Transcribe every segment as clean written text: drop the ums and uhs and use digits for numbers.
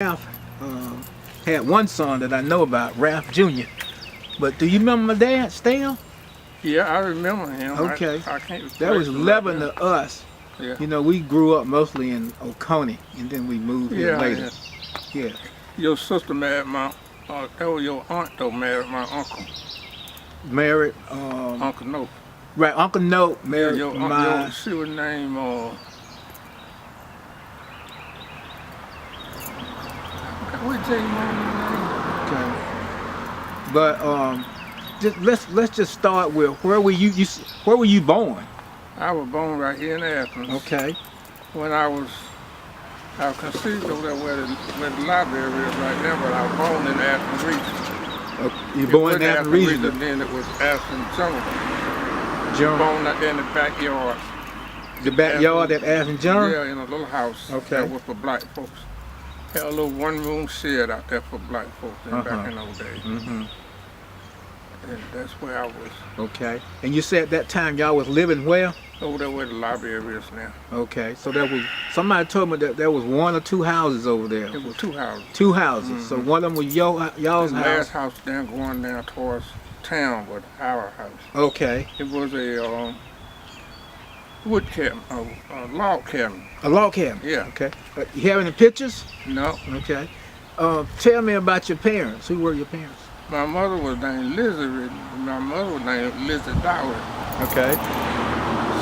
Ralph had one son that I know about, Ralph Jr. But do you remember my dad, Stan? Yeah, I remember him. Okay. I can't That was place him 11 right to us. Yeah. You know, we grew up mostly in Oconee, and then we moved here Yeah, later. Yeah. Your sister married my, that was your aunt though, married my uncle, Married, Uncle Note. right, Uncle Note married Your she was named, what tell you mama's okay. But let's just start with where were where were you born? name? I was born right here in Athens. Okay. When I was conceived over there where the library is right now, but I was born in Athens region. You born in Athens region? Then it was Athens General. General. Born out there in the backyard. The backyard at Athens General? Yeah, in a little house. Okay. That was for black folks. Had a little one-room shed out there for black folks back in those days. Mm-hmm. And that's where I was. Okay. And you said at that time y'all was living where? Over there where the library is now. Okay. So there was, somebody told me that there was one or two houses over there. It was two houses. Two houses. So one of them was y'all's The house? last house down going down towards town was our house. Okay. It was a wood cabin, a log cabin. A log cabin? Yeah. Okay. You have any pictures? No. Okay. Tell me about your parents. Who were your parents? My mother was named Lizzie. My mother was named Lizzie Dowry. Okay.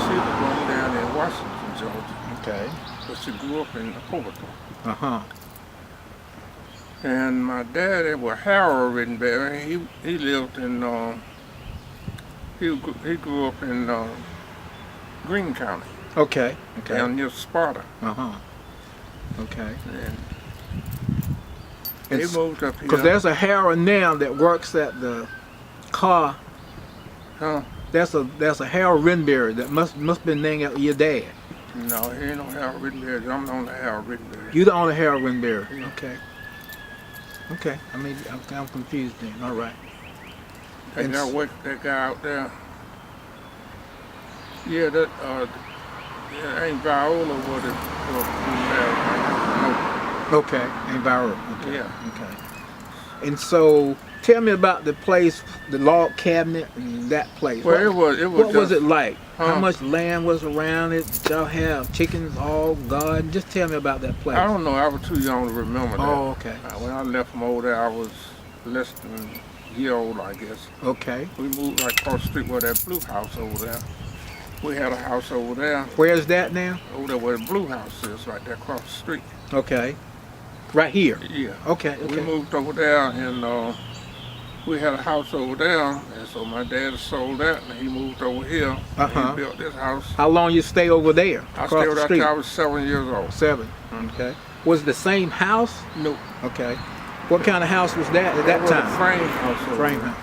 She was born down in Washington, Georgia. Okay. But she grew up in Overton. Uh-huh. And my daddy was Harold Rittenberry. He lived in he grew up in Greene County. Okay. Okay. Down near Sparta. Uh-huh. Okay. And they moved up here. Because there's a Harold now that works at the car. Huh? There's a Harold Rittenberry that must been named after your dad. No, he ain't no Harold Rittenberry. I'm the only Harold Rittenberry. You the only Harold Rittenberry. Yeah. Okay. Okay. I'm confused then. All right. That guy out there. Yeah, that ain't Viola what it was. Okay. And Barrow. Okay. Yeah. Okay. And so, tell me about the place, the log cabinet, and that place. Well, it was. What was it like? Huh? How much land was around it? Did y'all have chickens, all garden? Just tell me about that place. I don't know. I was too young to remember that. Oh, okay. When I left from over there, I was less than a year old, I guess. Okay. We moved right across the street where that blue house over there. We had a house over there. Where's that now? Over there where the blue house is, right there across the street. Okay. Right here? Yeah. Okay, We okay. moved over there and we had a house over there, and so my dad sold that and he moved over here. Uh-huh. He built this house. How long you stay over there? I across stayed the there street? till I was 7 years old. 7. Okay. Was it the same house? No. Okay. What kind of house was that at that It was time? a frame house over Frame there. house.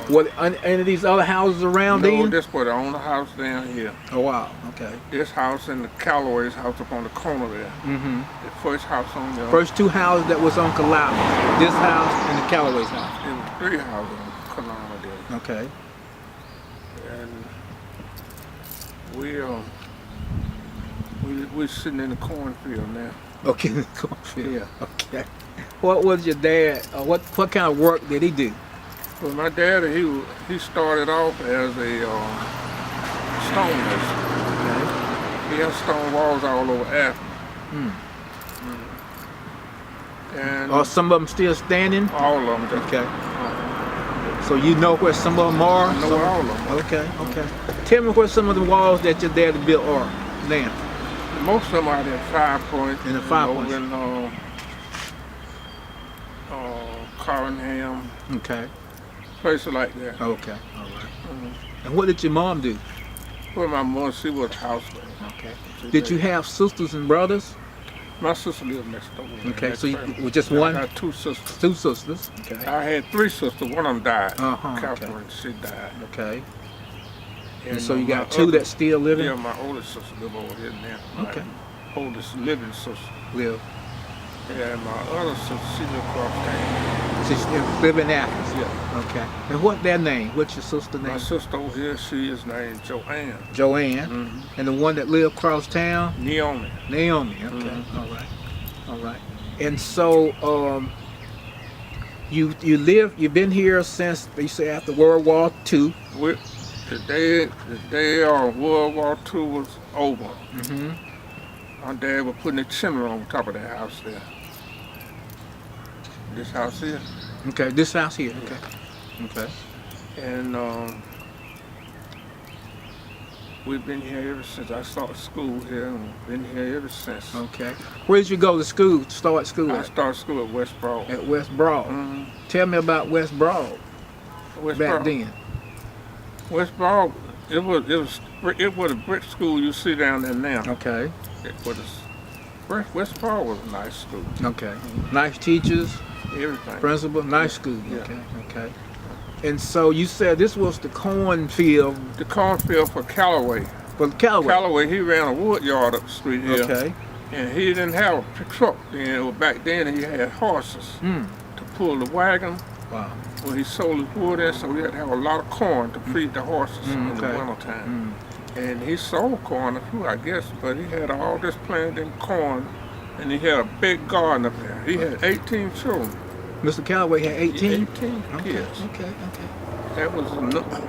Were any of these other houses around No, then? this was the only house down here. Oh, wow. Okay. This house and the Callaway's house up on the corner there. Mm-hmm. The first house on there. First two houses that was on Kalama. This house and the Callaway's house. There was 3 houses on Kalama there. Okay. And we're sitting in the cornfield now. Okay, the cornfield. Yeah. Okay. What was your dad, what kind of work did he do? Well, my daddy, he started off as a stonemason. Okay. He had stone walls all over Athens. Hmm. And Are some of them still standing? all of them. Okay. So you know where some of them are? I know where all of them. Okay, okay. Tell me where some of the walls that your daddy built are now. Most of them are in 5 Points. In the 5 Points. In Carlinham, Okay. places like that. Okay, all right. And what did your mom do? Well, my mom, she was a housewife. Okay. She Did you did. have sisters and brothers? My sister lived next door. Okay, Next so you family. with just I one? had 2 sisters. 2 sisters. Okay. I had 3 sisters. One of them died. Uh-huh, Catherine, okay. she died. Okay. And so you my got 2 other- that's still living? Yeah, my oldest sister live over here now. Okay. My oldest living sister. Live. And my other sister, she lived across town. She's live in Athens? Yeah. Okay. And what their name? What's your sister's My name? sister over here, she is named Joanne. Joanne. Mm-hmm. And the one that lived across town? Naomi. Naomi. Okay. Mhm. All right. All right. And so you've been here since you say after World War II. The day World War II was over, Mm-hmm. my dad was putting a chimney on top of that house there. This house here. Okay, this house here. Okay. Okay. And we've been here ever since. I started school here and been here ever since. Okay. Where did you go to school? Start school I at? started school at West Broad. At West Broad. Mhm. Tell me about West Broad West back Broad. then. West Broad, it was a brick school you see down there now. Okay. West Broad was a nice school. Okay. Nice teachers, Everything. principal, nice school. Yeah. Okay. Okay. And so you said this was the cornfield The cornfield for Callaway. for Callaway. Callaway, he ran a wood yard up the street here. Okay. And he didn't have a truck then. Well, back then he had horses Hmm. to pull the wagon. Wow. Well, he sold his wood in, so we had to have a lot of corn to feed the horses in the okay. wintertime. And he sold corn too, I guess, but he had all this planted in corn, and he had a big garden up there. He had 18 children. Mr. Callaway had 18? 18 Okay. kids. Okay. Okay. That was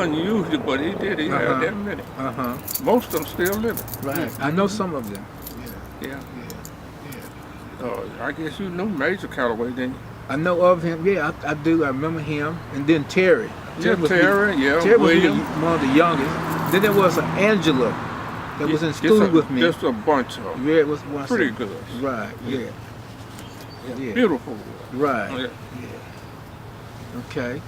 unusual, but he did. He Uh-huh. had that many. Uh-huh. Most of them still living. Right. I know some of them. Yeah. I guess you knew Major Callaway, didn't you? I know of him. Yeah, I do. I remember him. And then Terry. Yeah, was Terry, Terry was William. one of the youngest. Then there was an Angela that was in school with me. Just a bunch of them. Yeah, it was one. Pretty good. Right. Yeah. Yeah. Beautiful. Right. Yeah. Okay.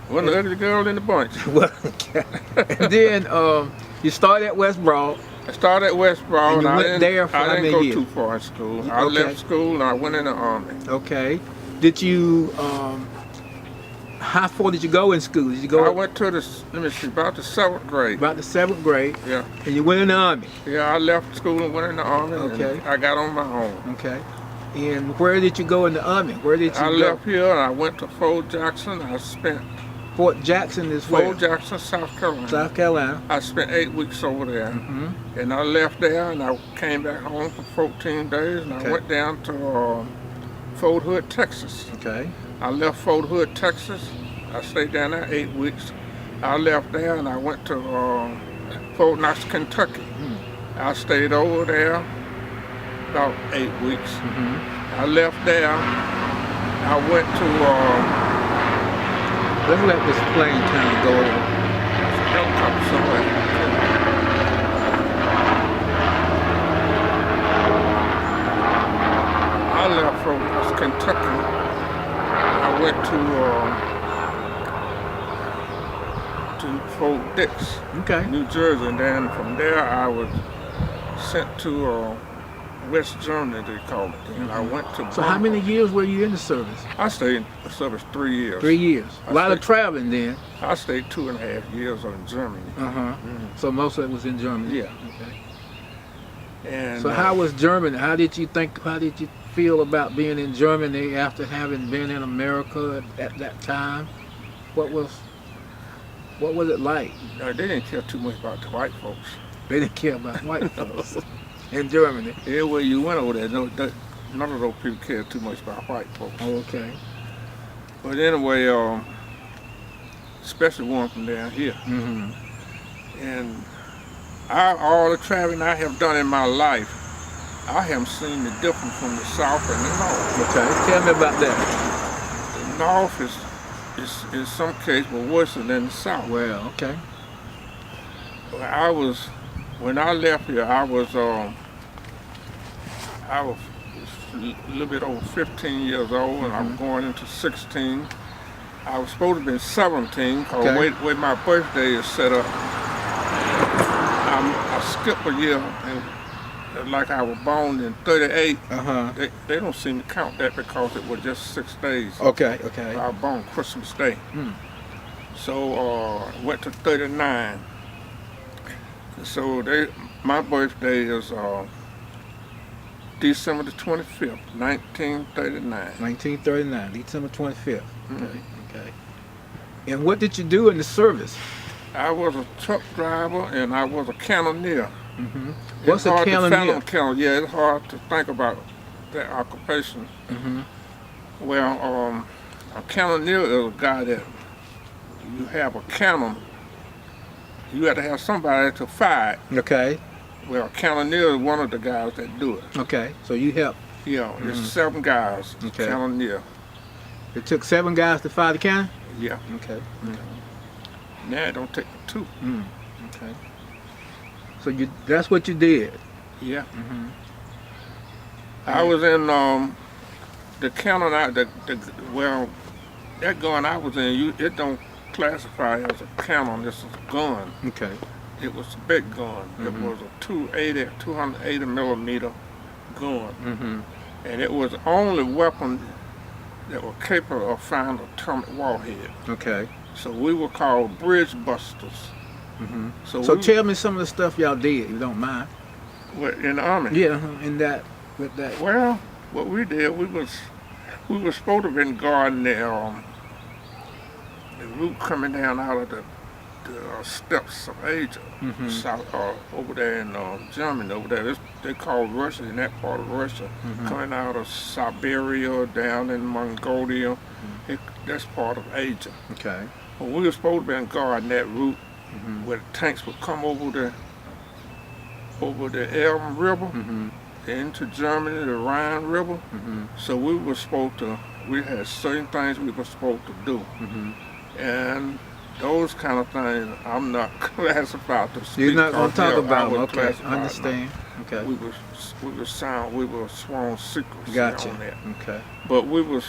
One of the ugly girl in the bunch. Well, okay. And then you started at West Broad. I started at West Broad. And you I went didn't, there for I how didn't many go years? too far in school. I Okay. left school and I went in the Army. Okay. Did you? How far did you go in school? Did you go I went to about the 7th grade. about the 7th grade? Yeah. And you went in the Army. Yeah, I left school and went in the Army. Okay. And I got on my own. Okay. And where did you go in the Army? Where did you I go? left here and I went to Fort Jackson. I spent Fort Jackson is where? Fort Jackson, South Carolina. South Carolina. I spent 8 weeks over there. Mm-hmm. And I left there and I came back home for 14 days and Okay. I went down to Fort Hood, Texas. Okay. I left Fort Hood, Texas. I stayed down there 8 weeks. I left there and I went to Fort Knox, Kentucky. I stayed over there about 8 weeks. Mm-hmm. I left there. I went to Let's let this plane kind of go over. helicopter somewhere. I left Fort Knox, Kentucky. I went to Fort Dix, Okay. New Jersey, and then from there I was sent to West Germany, they call it. And I went to. So how many years were you in the service? I stayed in the service 3 years. 3 years. A lot of stayed- traveling then. I stayed 2.5 years in Germany. Uh-huh. So most of it was in Germany. Yeah. Okay. And So how was Germany? How did you feel about being in Germany after having been in America at that time? What was it like? they didn't care too much about the white folks. They didn't care about white folks in Germany. Everywhere you went over there, none of those people cared too much about white folks. Oh, okay. But anyway, especially one from down here. Mm-hmm. And all the traveling I have done in my life, I haven't seen the difference from the South and the North. Okay. Tell me about that. The North is in some cases worse than the South. Well, okay. When I left here, I was a little bit over 15 years old, and I was going into 16. I was supposed to be 17, because Okay. way my birthday is set up, I skipped a year, and like I was born in 38, Uh-huh. they don't seem to count that because it was just 6 days. Okay, okay. I was born Christmas Day. Hmm. So went to 39. So my birthday is December the 25th, 1939. 1939, December 25th. Mhm. Okay, okay. And what did you do in the service? I was a truck driver and I was a cannoneer. Mm-hmm. It's What's a hard to cannoneer? fathom Yeah, it's hard to think about that occupation. Mm-hmm. Well, a cannoneer is a guy that you have a cannon. You have to have somebody to fire it. Okay. Well, a cannoneer is one of the guys that do it. Okay. So you help. Yeah, there's 7 guys. Okay. Cannoneer. It took 7 guys to fire the cannon? Yeah. Okay. Now it don't take 2. Okay. So that's what you did. Yeah. Mm-hmm. I was in the cannon. Well, that gun I was in, it don't classify as a cannon. It's a gun. Okay. It was a big gun. It was a 280 millimeter gun, and it was the only weapon that were capable of firing a atomic warhead. Okay. So we were called bridge busters. Mm-hmm. So we, tell me some of the stuff y'all did, if you don't mind. in the army. Yeah, in that, with that. Well, what we did, we was supposed to have been guarding the route coming down out of the steppes of Asia, south over there in Germany. Over there, they call Russia, in that part of Russia, coming out of Siberia, down in Mongolia. That's part of Asia. Okay. Well, we were supposed to be guarding that route where the tanks would come over the Elbe River into Germany, the Rhine River. So we had certain things we were supposed to do, and those kind of things I'm not classified to speak. You're not going to talk of. about them. I was Okay. classified. Understand. Okay. We were sworn secrecy Gotcha. on that. Okay. But we was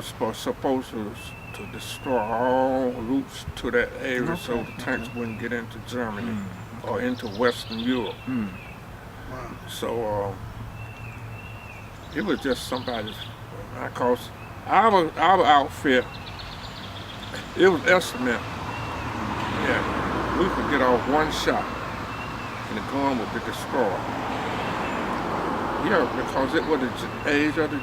supposed to destroy all routes to that area so the tanks wouldn't get into Germany or into Western Europe. So it was just somebody's. Because our outfit, it was estimate that we could get off one shot and the gun would be destroyed. Yeah, because it was the age of the